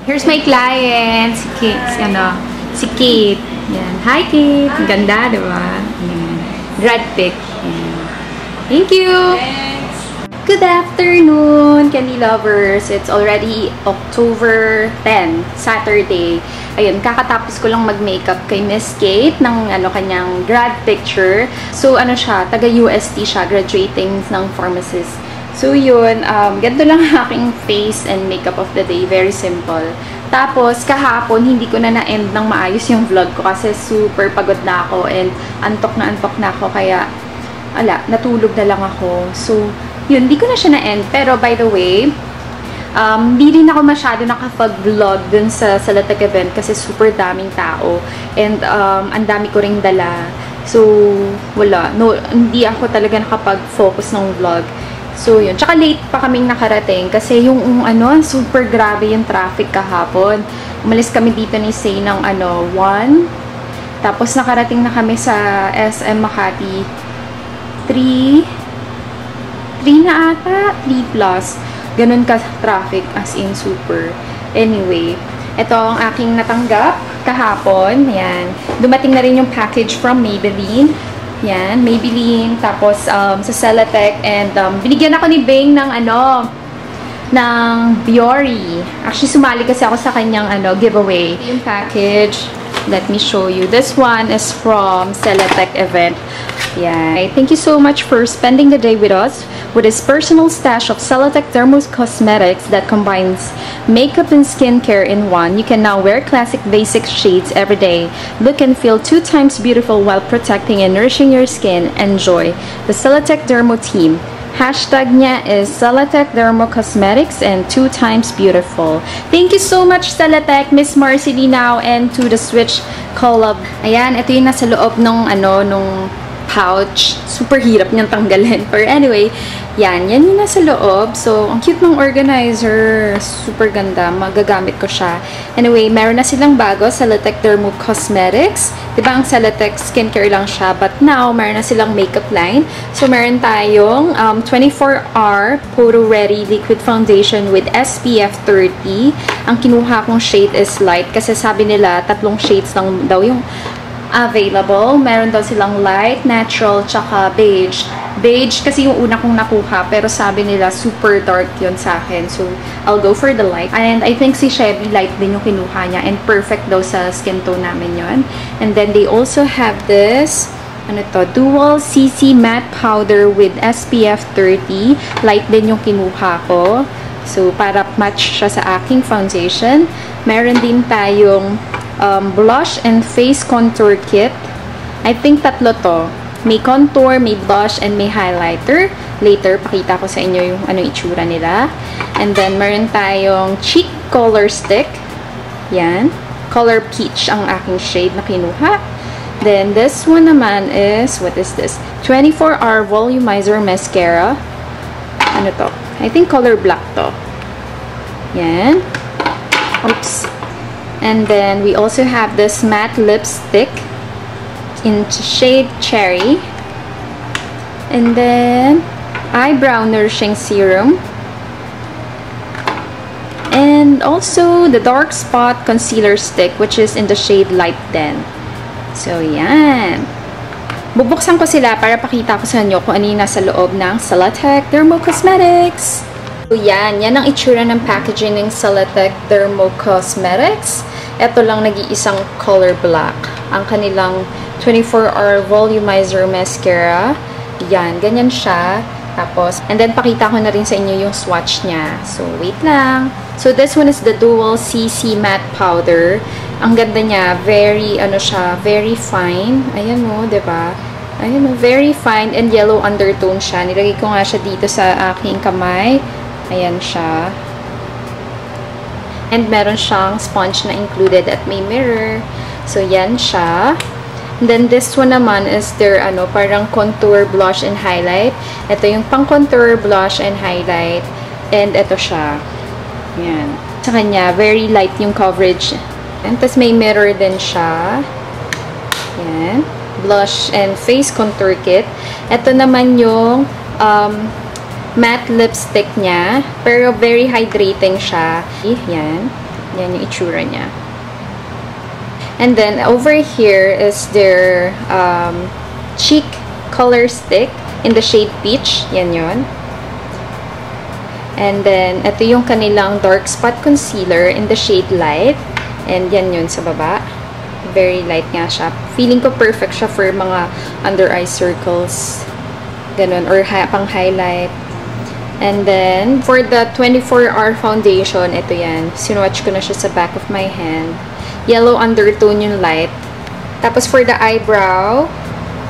Here's my client, si Kate. Si Kate. Yan. Hi, Kate. Ang ganda, diba? Yan. Grad pic. Yan. Thank you! Good afternoon, Candy lovers! It's already October 10, Saturday. Ayun, kakatapos ko lang mag-makeup kay Miss Kate ng kanyang grad picture. So, siya, taga-UST siya, graduating ng pharmacist. So, yun, ganito lang aking face and makeup of the day. Very simple. Tapos, kahapon, hindi ko na-end ng maayos yung vlog ko kasi super pagod na ako and antok na ako. Kaya, natulog na lang ako. So, yun, di ko na siya na-end. Pero, by the way, di rin ako masyado nakapag-vlog dun sa Salatec event kasi super daming tao. And, ang dami ko ring dala. So, wala. No, hindi ako talaga nakapag-focus ng vlog. So, yun. Tsaka late pa kaming nakarating kasi yung, super grabe yung traffic kahapon. Umalis kami dito ni Say ng, 1. Tapos, nakarating na kami sa SM Makati 3 na ata, 3 plus. Ganun ka traffic, as in super. Anyway, ito ang aking natanggap kahapon. Yan. Dumating na rin yung package from Maybelline. Yan, Maybelline. Tapos, sa Celatec. And, binigyan ako ni Bing ng, ng Biore. Actually, sumali kasi ako sa kanyang, giveaway. Yung package, let me show you. This one is from Celatec event. Yeah. Thank you so much for spending the day with us with this personal stash of Celatec Dermo Cosmetics that combines makeup and skincare in one. You can now wear classic basic shades every day. Look and feel 2 times beautiful while protecting and nourishing your skin. Enjoy the Celatec Dermo team. Hashtag niya is Celatec Dermo Cosmetics and 2 times beautiful. Thank you so much, Celatec, Miss Marcely now, and to the Switch Collab. Ayan, ito yung nasa loob nung pouch. Super hirap niyang tanggalin. But anyway, yan yung nasa loob. So, ang cute ng organizer. Super ganda. Magagamit ko siya. Anyway, meron na silang bago, Celatec Dermo Cosmetics. Diba ang Celatec skincare lang siya, but now, meron na silang makeup line. So, meron tayong 24-hour Photo Ready Liquid Foundation with SPF 30. Ang kinuha kong shade is light kasi sabi nila 3 shades lang daw yung available. Meron daw silang light, natural, tsaka beige. Beige kasi yung una kong nakuha, pero sabi nila super dark yun sa akin. So, I'll go for the light. And I think si Chevy light din yung kinuha niya and perfect daw sa skin tone namin yun. And then they also have this dual CC matte powder with SPF 30. Light din yung kinuha ko. So, para match siya sa aking foundation. Meron din tayong blush and face contour kit. I think 3 to. May contour, may blush, and may highlighter. Later, pakita ko sa inyo yung itsura nila. And then, meron tayong cheek color stick. Yan. Color peach ang aking shade na kinuha. Then, this one naman is, what is this? 24-hour volumizer mascara. Ano to? I think color black to. Yan. Oops. And then, we also have this matte lipstick in shade Cherry. And then, eyebrow nourishing serum. And also, the dark spot concealer stick, which is in the shade Light 10. So, yan. Bubuksan ko sila para pakita ko sa inyo kung ano yung nasa loob ng Celatec Dermo Cosmetics. So, yan ang itsura ng packaging ng Celatec Dermo Cosmetics. Ito lang nag-iisang color black. Ang kanilang 24-hour volumizer mascara. Yan, ganyan siya. Tapos, and then pakita ko na rin sa inyo yung swatch niya. So, wait lang. So, this one is the dual CC matte powder. Ang ganda niya, very, very fine. Ayan mo, diba? Ayan mo, very fine and yellow undertone siya. Nilagay ko nga siya dito sa aking kamay. Ayan siya. And meron siyang sponge na included at may mirror. So, yan siya. And then, this one naman is their, parang contour, blush, and highlight. Ito yung pang-contour, blush, and highlight. And ito siya. Yan. Sa kanya, very light yung coverage. And tapos may mirror din siya. Yan. Blush and face contour kit. Ito naman yung matte lipstick niya. Pero very hydrating siya. Yan. Yan yung itsura niya. And then, over here is their cheek color stick in the shade Peach. Yan yun. And then, ito yung kanilang dark spot concealer in the shade Light. And yan yun sa baba. Very light nga siya. Feeling ko perfect siya for mga under eye circles. Ganun. Or pang highlight. And then, for the 24-hour foundation, ito yan. Sinwatch ko na siya sa back of my hand. Yellow undertone yung light. Tapos, for the eyebrow,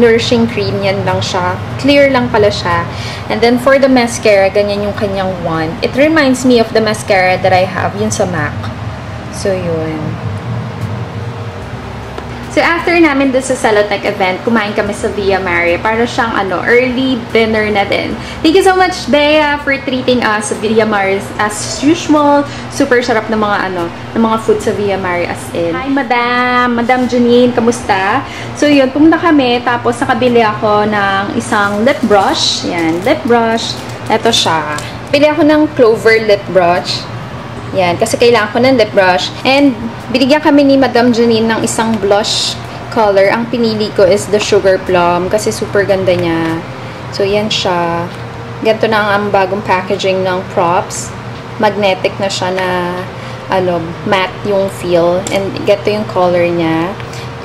nourishing cream, yan lang siya. Clear lang pala siya. And then, for the mascara, ganyan yung kanyang wand. It reminds me of the mascara that I have, yun sa MAC. So, yun. So, after namin doon sa Celotech event, kumain kami sa Via Mare para siyang early dinner na din. Thank you so much, Bea, for treating us sa Via Mare as usual. Super sarap ng mga ng mga food sa Via Mare as in. Hi, Madam! Madam Janine, kamusta? So, yun, pumunta kami, tapos nakabili ako ng isang lip brush. Yan, lip brush. Ito siya. Bili ako ng Clover lip brush. Yan, kasi kailangan ko ng lip brush. And, binigyan kami ni Madam Janine ng isang blush color. Ang pinili ko is the Sugar Plum kasi super ganda niya. So, yan siya. Ganito na ang bagong packaging ng props. Magnetic na siya na, matte yung feel. And, ganito yung color niya.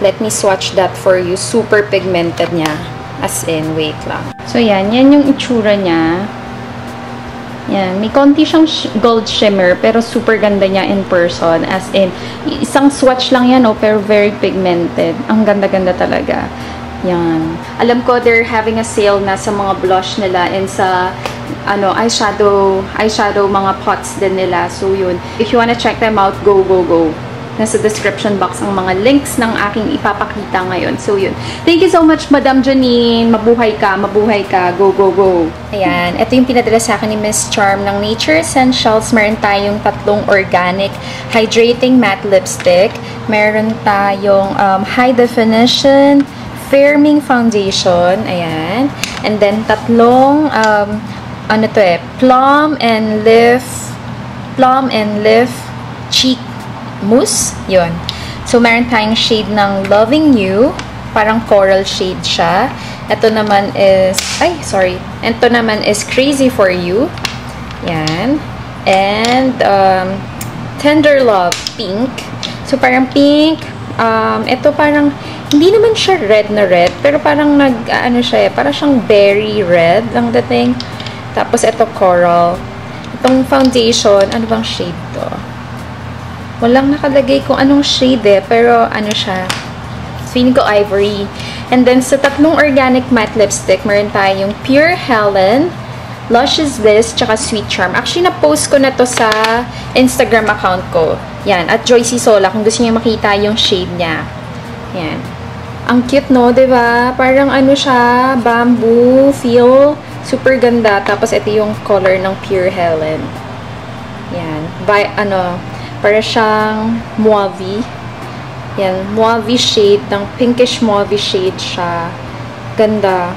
Let me swatch that for you. Super pigmented niya. As in, wait lang. So, yan. Yan yung itsura niya. Yan, may konti siyang gold shimmer pero super ganda niya in person. As in, isang swatch lang yan, pero very pigmented. Ang ganda-ganda talaga. Yan. Alam ko, they're having a sale na sa mga blush nila and sa, eyeshadow mga pots din nila. So, yun. If you wanna check them out, go, go, go. Nasa description box ang mga links ng aking ipapakita ngayon. So, yun. Thank you so much, Madam Janine. Mabuhay ka, mabuhay ka. Go, go, go. Ayan. Ito yung pinadala sa akin ni Miss Charm ng Nature Essentials. Meron tayong 3 organic hydrating matte lipstick. Meron tayong high definition firming foundation. Ayan. And then, 3 plum and leaf cheek mousse. Yun. So, meron tayong shade ng Loving You. Parang coral shade siya. Ito naman is, ito naman is Crazy For You. Yan. And, Tender Love Pink. So, parang pink. Ito parang, hindi naman siya red na red. Pero parang parang siyang berry red ang dating. Tapos, ito coral. Itong foundation, ano bang shade to? Walang nakalagay kung anong shade pero siya. Feeling ko ivory. And then, sa 3 organic matte lipstick, meron tayong Pure Helen, Luscious Bliss, tsaka Sweet Charm. Actually, na-post ko na to sa Instagram account ko. Yan, at Joycey Sola, kung gusto niyo makita yung shade niya. Yan. Ang cute, no? Diba? Parang siya, bamboo feel. Super ganda. Tapos, ito yung color ng Pure Helen. Yan. Para siyang mauve. Yan, mauve shade. Ng pinkish mauve shade siya. Ganda.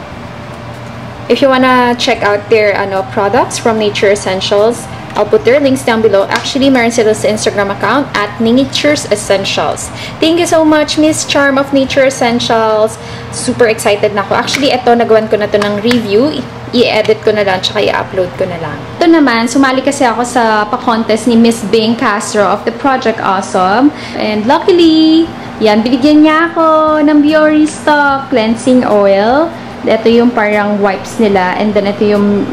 If you wanna check out their products from Nature Essentials, I'll put their links down below. Actually, meron sila sa Instagram account at Nature's Essentials. Thank you so much, Miss Charm of Nature Essentials. Super excited na ako. Actually, ito, nagawan ko na to ng review. I-edit ko na lang, tsaka i-upload ko na lang. Ito naman, sumali kasi ako sa pa-contest ni Miss Bing Castro of the Project Awesome. And luckily, yan, binigyan niya ako ng Biore Stock Cleansing Oil. Ito yung parang wipes nila. And then, ito yung,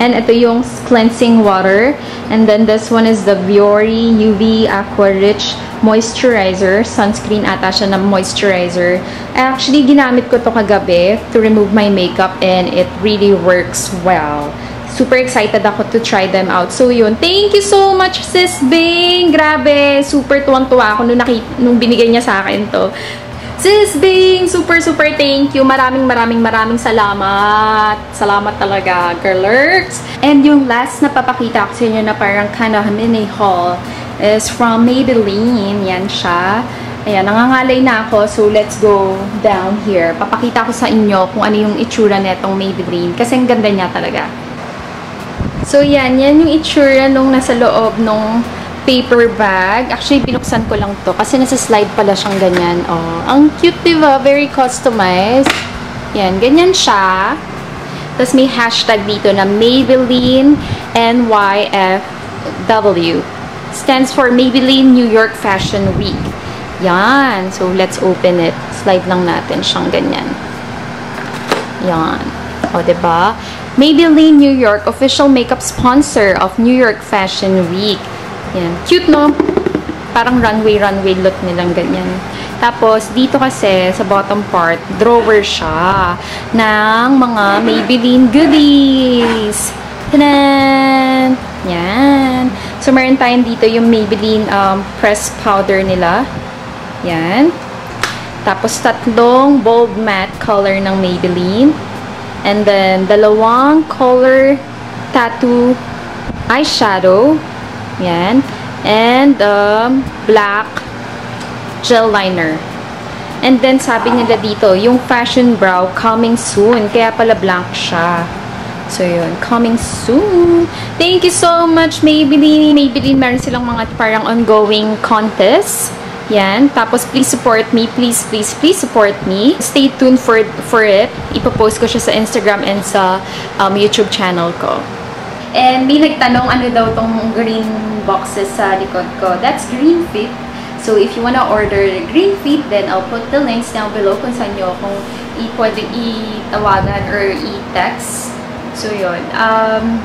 And ito yung cleansing water. And then, this one is the Biore UV Aqua Rich Moisturizer. Sunscreen ata siya na moisturizer. Actually, ginamit ko to kagabi to remove my makeup and it really works well. Super excited ako to try them out. So, yun. Thank you so much, Sis Bing! Grabe! Super tuwang-tuwa ako nung binigay niya sa akin to. Sis Bing! Super thank you. Maraming salamat. Salamat talaga, girlers. And yung last na papakita ko sa inyo na parang kind of mini haul is from Maybelline. Yan siya. Ayan, nangangalay na ako. So, let's go down here. Papakita ko sa inyo kung ano yung itsura netong Maybelline. Kasi ang ganda niya talaga. So, yan yung itsura nung nasa loob nung paper bag. Actually, binuksan ko lang to kasi nasa slide pala siyang ganyan. Oh, ang cute, diba? Very customized. Yan, ganyan siya. Tapos may hashtag dito na Maybelline NYFW. Stands for Maybelline New York Fashion Week. Yan. So, let's open it. Slide lang natin siyang ganyan. Yan. O, diba? Maybelline New York, official makeup sponsor of New York Fashion Week. Yan. Cute, no? Parang runway look nilang ganyan. Tapos, dito kasi, sa bottom part, drawer siya ng mga Maybelline goodies. Tanan! Yan. So, meron tayong dito yung Maybelline pressed powder nila. Yan. Tapos, tatlong bold matte color ng Maybelline. And then, dalawang color tattoo eyeshadow. Yan. And, black gel liner. And then, sabi nila dito, yung fashion brow coming soon. Kaya pala blank siya. So, yun. Coming soon. Thank you so much, Maybelline. Maybelline, meron silang mga parang ongoing contest. Yan. Tapos, please support me. Please, please, please support me. Stay tuned for it. Ipopost ko siya sa Instagram and sa YouTube channel ko. And may nagtanong ano daw tong green boxes sa likod ko. That's Green Fit. So, if you wanna order Green Fit, then I'll put the links down below kung saan nyo kung pwede itawagan or i-text. So, yun.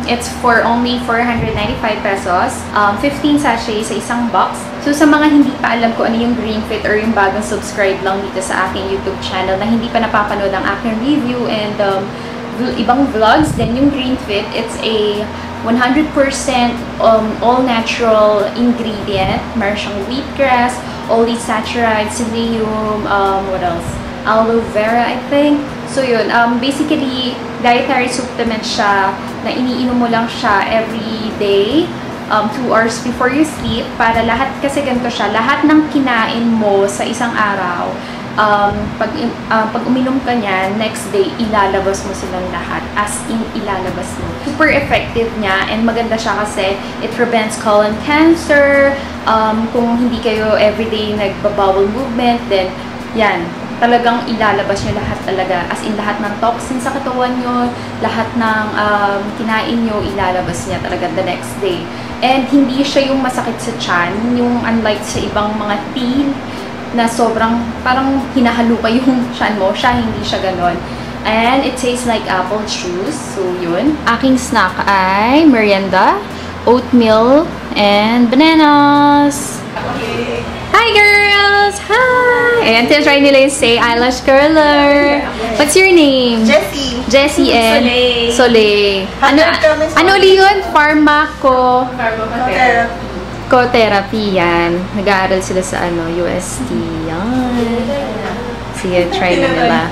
It's for only 495 pesos. 15 sachets sa isang box. So, sa mga hindi pa alam ko ano yung Green Fit or yung bagong subscribe lang dito sa aking YouTube channel na hindi pa napapanood ang aking review and ibang vlogs, then yung Green Fit, it's a 100% all-natural ingredient. Meron siyang wheatgrass, polysaccharide, psyllium, what else? Aloe vera, I think. So, yun. Basically, dietary supplement siya na iniinom mo lang siya every day, 2 hours before you sleep, para lahat, kasi ganito siya, lahat ng kinain mo sa isang araw, pag uminom ka niya, next day, ilalabas mo silang lahat. As in, ilalabas mo. Super effective niya and maganda siya kasi it prevents colon cancer. Kung hindi kayo everyday nagbabowel movement, then yan, talagang ilalabas nyo lahat talaga. As in, lahat ng toxins sa katawan nyo, lahat ng kinain nyo, ilalabas niya talaga the next day. And hindi siya yung masakit sa tiyan, yung unlike sa ibang mga tea, na sobrang parang hinahalo ka yung tiyan mo. Siya, hindi siya ganon. And it tastes like apple juice. So, yun. Aking snack ay merienda, oatmeal, and bananas. Okay. Hi, girls! Hi! Ayan, tinatry nila yung Say Eyelash Curler. What's your name? Jessie. Jessie and Soleil. Ano ulit yun? Pharmacotherapy, yan. Nag-aaral sila sa UST. Yan. Sige, try na nila.